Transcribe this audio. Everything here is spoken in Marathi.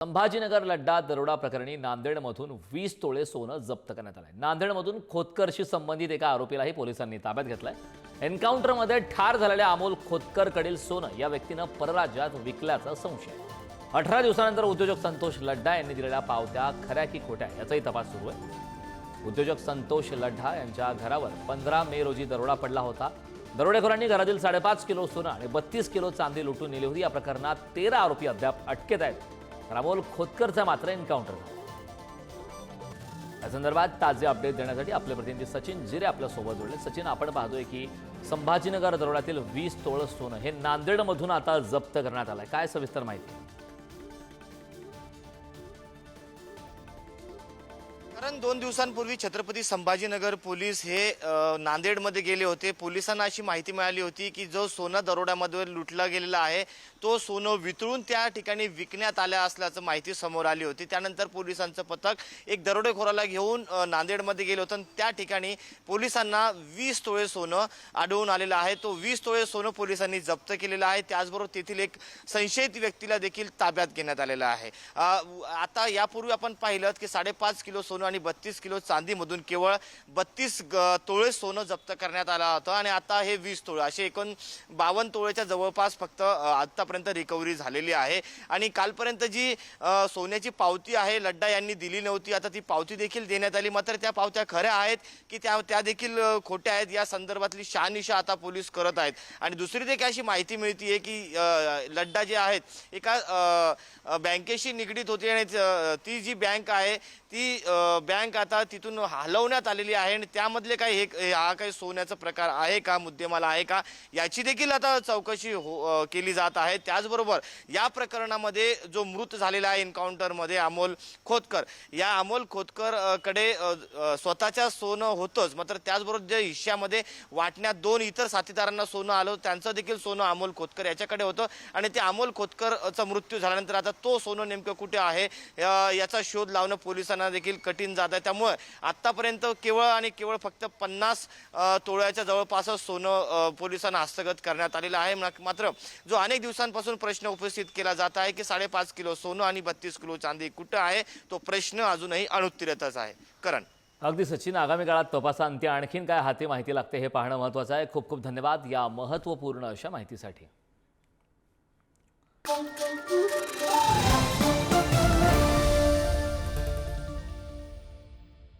संभाजीनगर लड्डा दरोडा प्रकरणी नांदेडमधून 20 तोळे सोनं जप्त करण्यात आलंय। नांदेडमधून खोतकरशी संबंधित एका आरोपीलाही पोलिसांनी ताब्यात घेतलंय। एन्काउंटरमध्ये ठार झालेल्या अमोल खोतकरकडील सोनं या व्यक्तीनं परराज्यात विकल्याचा संशय आहे। 18 दिवसानंतर उद्योजक संतोष लड्डा यांनी दिलेल्या पावत्या खऱ्या की खोट्या याचाही तपास सुरू आहे। उद्योजक संतोष लड्डा यांच्या घरावर 15 मे रोजी दरोडा पडला होता। दरोडेखोरांनी घरातील 5.5 किलो सोनं आणि 32 किलो चांदी लुटून नेली होती। या प्रकरणात 13 आरोपी अद्याप अटकेत आहेत। अमोल खोतकरचा मात्र एन्काउंटर झाला। या संदर्भात ताजे अपडेट देण्यासाठी आपले प्रतिनिधी सचिन जिरे आपल्या सोबत जोडले। सचिन, आपण पाहतोय की संभाजीनगर दरोड्यातील 20 तोळ सोनं हे नांदेडमधून आता जप्त करण्यात आलंय। काय सविस्तर माहिती? कारण 2 दिवसांपूर्वी छत्रपती संभाजीनगर पोलीस हे नांदेडमध्ये गेले होते। पोलिसांना अशी माहिती मिळाली होती की जो सोनं दरोड्यामध्ये लुटला गेलेला आहे तो सोनं वितळून त्या ठिकाणी विकण्यात आल्या असल्याचं माहिती समोर आली होती। त्यानंतर पोलिसांचं पथक एक दरोडेखोराला घेऊन नांदेडमध्ये गेलं होतं। त्या ठिकाणी पोलिसांना 20 तोळे सोनं आढळून आलेलं आहे। तो 20 तोळे सोनं पोलिसांनी जप्त केलेलं आहे। त्याचबरोबर तेथील एक संशयित व्यक्तीला देखील ताब्यात घेण्यात आलेलं आहे। आता यापूर्वी आपण पाहिलं की 5.5 किलो सोनं आणि 32 किलो चांदीमधून केवळ 32 तोळे सोनं जप्त करण्यात आलं होतं आणि आता हे 20 तोळे असे एकूण 52 तोळेच्या जवळपास फक्त आतापर्यंत रिकव्हरी झालेली आहे। आणि कालपर्यंत जी सोन्याची पावती आहे लड्डा यांनी दिली नव्हती। आता ती पावती देखील देण्यात आली, मात्र त्या पावत्या खऱ्या आहेत की त्या देखील खोट्या आहेत या संदर्भातली शहानिशा आता पोलीस करत आहेत। आणि दुसरी देखील अशी माहिती मिळते की लड्डा जे आहेत एका बँकेशी निगडीत होते आणि ती जी बँक आहे ती बँक आता तिथून हलवण्यात आलेली आहे आणि त्यामधले हा काही सोन्याचा प्रकार आहे का, मुद्देमाल आहे का, याची देखील आता चौकशी केली जात आहे। त्याचबरोबर या प्रकरणामध्ये जो मृत झालेला आहे एन्काउंटरमध्ये अमोल खोतकर, या अमोल खोतकर कडे स्वतःच्या सोनं होतंच, मात्र त्याचबरोबर जे हिश्श्यामध्ये वाटण्यात 2 इतर साथीदारांना सोनं आलं त्यांचं देखील सोनं अमोल खोतकर याच्याकडे होतं। आणि ते अमोल खोतकरचा मृत्यू झाल्यानंतर आता तो सोनं नेमकं कुठे आहे याचा शोध लावणं पोलिसांना देखील कठीण जात आहे। त्यामुळे आतापर्यंत केवळ फक्त 50 तोळ्याच्या जवळपासच सोनं पोलिसांना हस्तगत करण्यात आलेलं आहे। मात्र जो अनेक दिवसांपासून प्रश्न उपस्थित केला जात आहे की 5.5 किलो सोनं आणि 32 किलो चांदी कुठं आहे, तो प्रश्न अजूनही अनुत्तरितच आहे। करण, अगदी सचिन, आगामी काळात तपासांती आणखीन काय हाती माहिती लागते हे पाहणं महत्त्वाचं आहे। खूप खूप धन्यवाद या महत्त्वपूर्ण अशा माहितीसाठी।